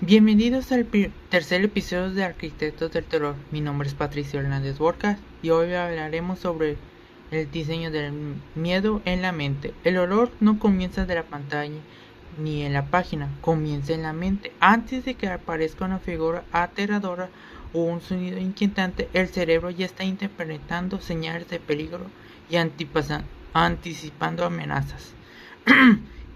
Bienvenidos al tercer episodio de Arquitectos del Terror. Mi nombre es Patricio Hernández Borcas y hoy hablaremos sobre el diseño del miedo en la mente. El horror no comienza de la pantalla ni en la página, comienza en la mente. Antes de que aparezca una figura aterradora o un sonido inquietante, el cerebro ya está interpretando señales de peligro y anticipando amenazas.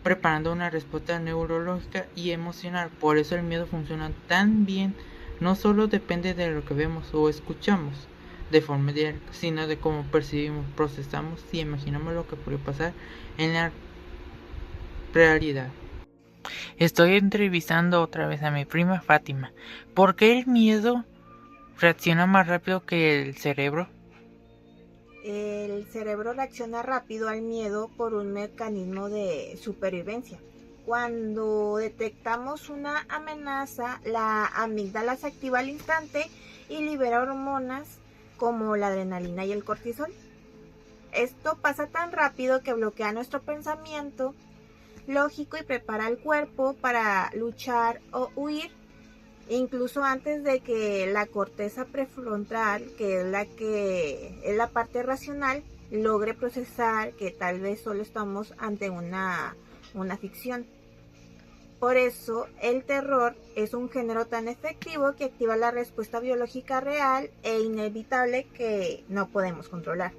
Preparando una respuesta neurológica y emocional. Por eso el miedo funciona tan bien. No solo depende de lo que vemos o escuchamos de forma directa, sino de cómo percibimos, procesamos y imaginamos lo que puede pasar en la realidad. Estoy entrevistando otra vez a mi prima Fátima. ¿Por qué el miedo reacciona más rápido que el cerebro? El cerebro reacciona rápido al miedo por un mecanismo de supervivencia. Cuando detectamos una amenaza, la amígdala se activa al instante y libera hormonas como la adrenalina y el cortisol. Esto pasa tan rápido que bloquea nuestro pensamiento lógico y prepara al cuerpo para luchar o huir, incluso antes de que la corteza prefrontal, que es la parte racional, logre procesar que tal vez solo estamos ante una ficción. Por eso el terror es un género tan efectivo que activa la respuesta biológica real e inevitable que no podemos controlar.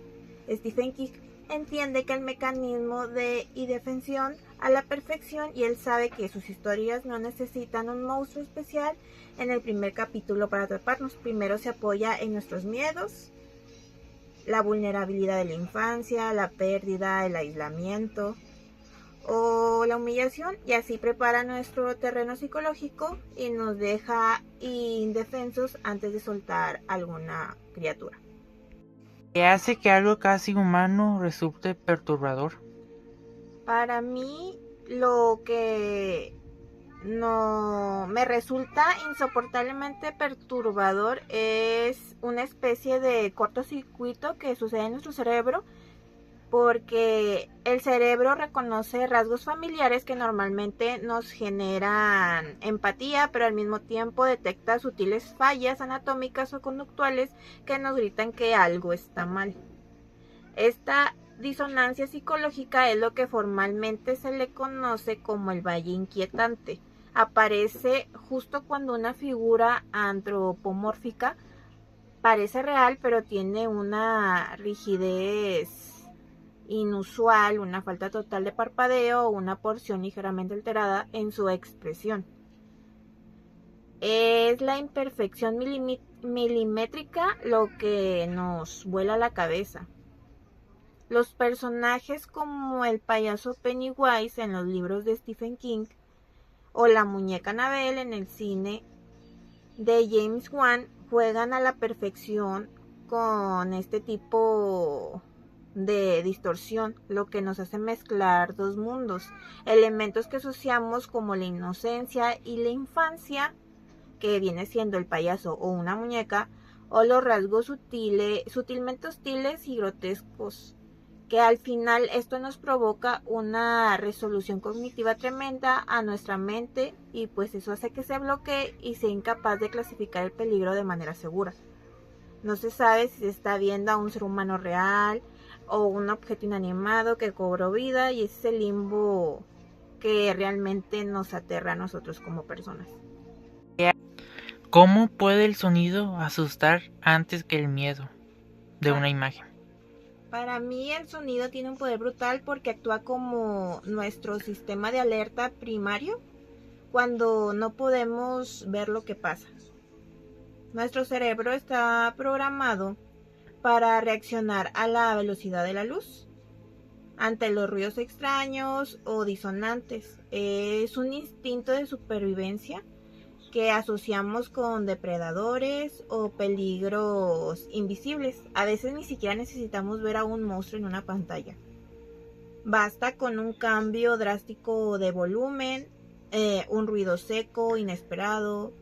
Stephen King entiende que el mecanismo de indefensión a la perfección y él sabe que sus historias no necesitan un monstruo especial en el primer capítulo para atraparnos. Primero se apoya en nuestros miedos, la vulnerabilidad de la infancia, la pérdida, el aislamiento o la humillación, y así prepara nuestro terreno psicológico y nos deja indefensos antes de soltar alguna criatura. ¿Qué hace que algo casi humano resulte perturbador? Para mí, lo que no me resulta insoportablemente perturbador es una especie de cortocircuito que sucede en nuestro cerebro, porque el cerebro reconoce rasgos familiares que normalmente nos generan empatía, pero al mismo tiempo detecta sutiles fallas anatómicas o conductuales que nos gritan que algo está mal. Esta disonancia psicológica es lo que formalmente se le conoce como el valle inquietante. Aparece justo cuando una figura antropomórfica parece real, pero tiene una rigidez inusual, una falta total de parpadeo o una porción ligeramente alterada en su expresión. Es la imperfección milimétrica lo que nos vuela la cabeza. Los personajes como el payaso Pennywise en los libros de Stephen King o la muñeca Annabelle en el cine de James Wan juegan a la perfección con este tipo de distorsión, lo que nos hace mezclar dos mundos, elementos que asociamos como la inocencia y la infancia, que viene siendo el payaso o una muñeca, o los rasgos sutilmente hostiles y grotescos, que al final esto nos provoca una resolución cognitiva tremenda a nuestra mente, y pues eso hace que se bloquee y sea incapaz de clasificar el peligro de manera segura. No se sabe si se está viendo a un ser humano real o un objeto inanimado que cobró vida, y ese es el limbo que realmente nos aterra a nosotros como personas. ¿Cómo puede el sonido asustar antes que el miedo de una imagen? Para mí el sonido tiene un poder brutal porque actúa como nuestro sistema de alerta primario cuando no podemos ver lo que pasa. Nuestro cerebro está programado para reaccionar a la velocidad de la luz ante los ruidos extraños o disonantes. Es un instinto de supervivencia que asociamos con depredadores o peligros invisibles. A veces ni siquiera necesitamos ver a un monstruo en una pantalla. Basta con un cambio drástico de volumen, un ruido seco, inesperado,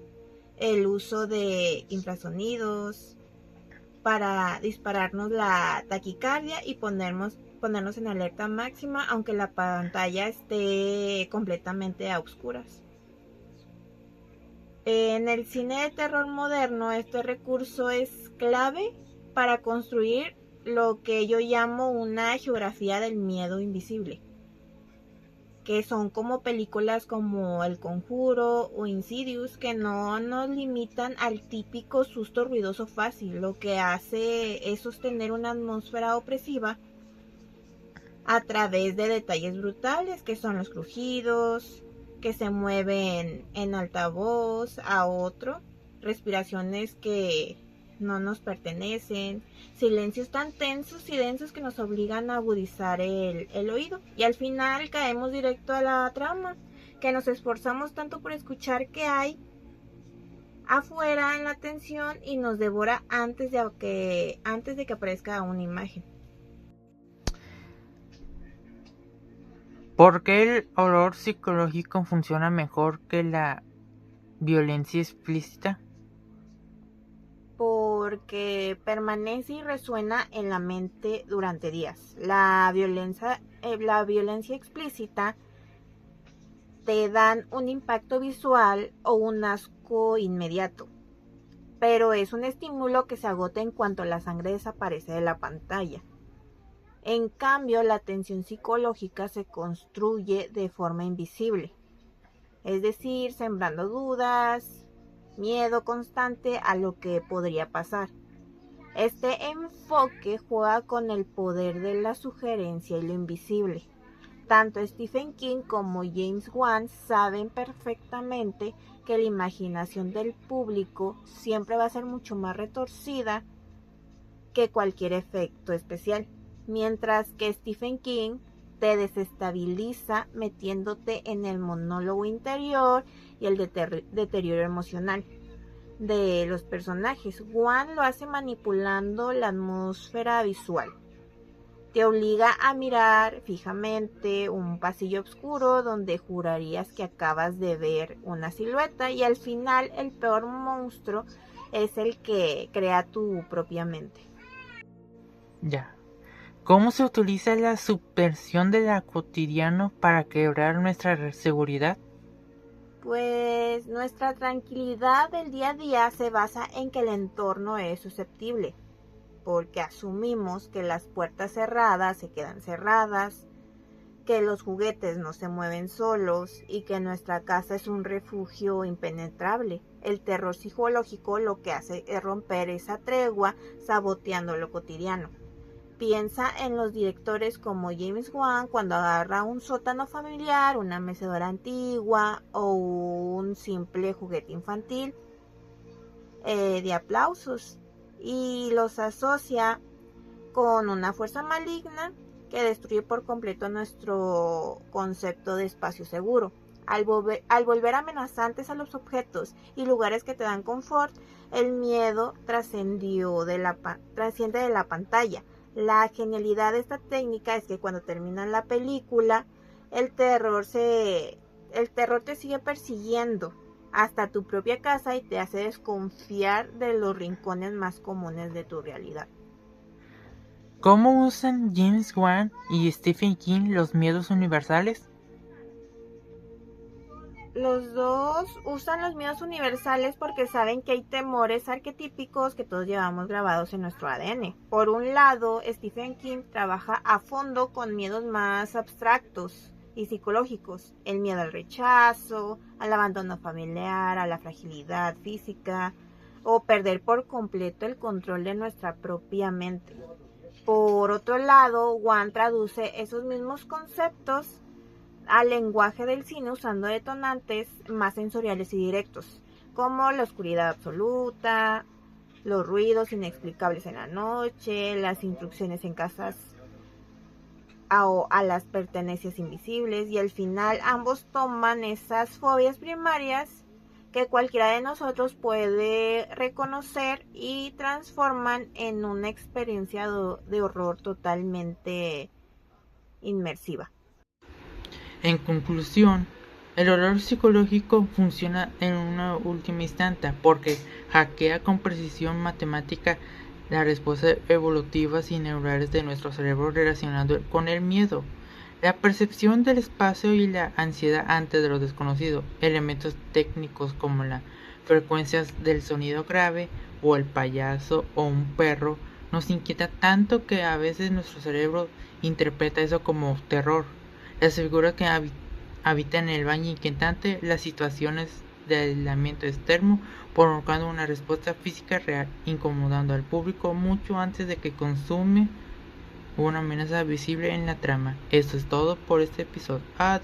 el uso de infrasonidos para dispararnos la taquicardia y ponernos en alerta máxima, aunque la pantalla esté completamente a oscuras. En el cine de terror moderno, este recurso es clave para construir lo que yo llamo una geografía del miedo invisible, que son como películas como El Conjuro o Insidious, que no nos limitan al típico susto ruidoso fácil. Lo que hace es sostener una atmósfera opresiva a través de detalles brutales, que son los crujidos, que se mueven en altavoz a otro, respiraciones que no nos pertenecen, silencios tan tensos y densos que nos obligan a agudizar el oído. Y al final caemos directo a la trama, que nos esforzamos tanto por escuchar qué hay afuera en la tensión y nos devora antes de que aparezca una imagen. ¿Por qué el horror psicológico funciona mejor que la violencia explícita? Porque permanece y resuena en la mente durante días. La violencia explícita te dan un impacto visual o un asco inmediato, pero es un estímulo que se agota en cuanto la sangre desaparece de la pantalla. En cambio, la tensión psicológica se construye de forma invisible, es decir, sembrando dudas, miedo constante a lo que podría pasar. Este enfoque juega con el poder de la sugerencia y lo invisible. Tanto Stephen King como James Wan saben perfectamente que la imaginación del público siempre va a ser mucho más retorcida que cualquier efecto especial, mientras que Stephen King te desestabiliza metiéndote en el monólogo interior y el deterioro emocional de los personajes. Wan lo hace manipulando la atmósfera visual. Te obliga a mirar fijamente un pasillo oscuro donde jurarías que acabas de ver una silueta, y al final el peor monstruo es el que crea tu propia mente. Ya. ¿Cómo se utiliza la subversión de lo cotidiano para quebrar nuestra seguridad? Pues nuestra tranquilidad del día a día se basa en que el entorno es susceptible, porque asumimos que las puertas cerradas se quedan cerradas, que los juguetes no se mueven solos y que nuestra casa es un refugio impenetrable. El terror psicológico lo que hace es romper esa tregua, saboteando lo cotidiano. Piensa en los directores como James Wan cuando agarra un sótano familiar, una mecedora antigua o un simple juguete infantil de aplausos y los asocia con una fuerza maligna que destruye por completo nuestro concepto de espacio seguro. Al volver amenazantes a los objetos y lugares que te dan confort, el miedo trasciende de la pantalla. La genialidad de esta técnica es que cuando termina la película, el terror te sigue persiguiendo hasta tu propia casa y te hace desconfiar de los rincones más comunes de tu realidad. ¿Cómo usan James Wan y Stephen King los miedos universales? Los dos usan los miedos universales porque saben que hay temores arquetípicos que todos llevamos grabados en nuestro ADN. Por un lado, Stephen King trabaja a fondo con miedos más abstractos y psicológicos. El miedo al rechazo, al abandono familiar, a la fragilidad física o perder por completo el control de nuestra propia mente. Por otro lado, Wan traduce esos mismos conceptos al lenguaje del cine usando detonantes más sensoriales y directos, como la oscuridad absoluta, los ruidos inexplicables en la noche, las intrusiones en casas a las pertenencias invisibles, y al final ambos toman esas fobias primarias que cualquiera de nosotros puede reconocer y transforman en una experiencia de horror totalmente inmersiva. En conclusión, el horror psicológico funciona en una última instancia porque hackea con precisión matemática las respuestas evolutivas y neurales de nuestro cerebro relacionado con el miedo, la percepción del espacio y la ansiedad ante lo desconocido. Elementos técnicos como la frecuencias del sonido grave o el payaso o un perro nos inquieta tanto que a veces nuestro cerebro interpreta eso como terror. Las figuras que habitan en el baño inquietante, las situaciones de aislamiento externo, provocando una respuesta física real, incomodando al público mucho antes de que consume una amenaza visible en la trama. Esto es todo por este episodio. Adiós.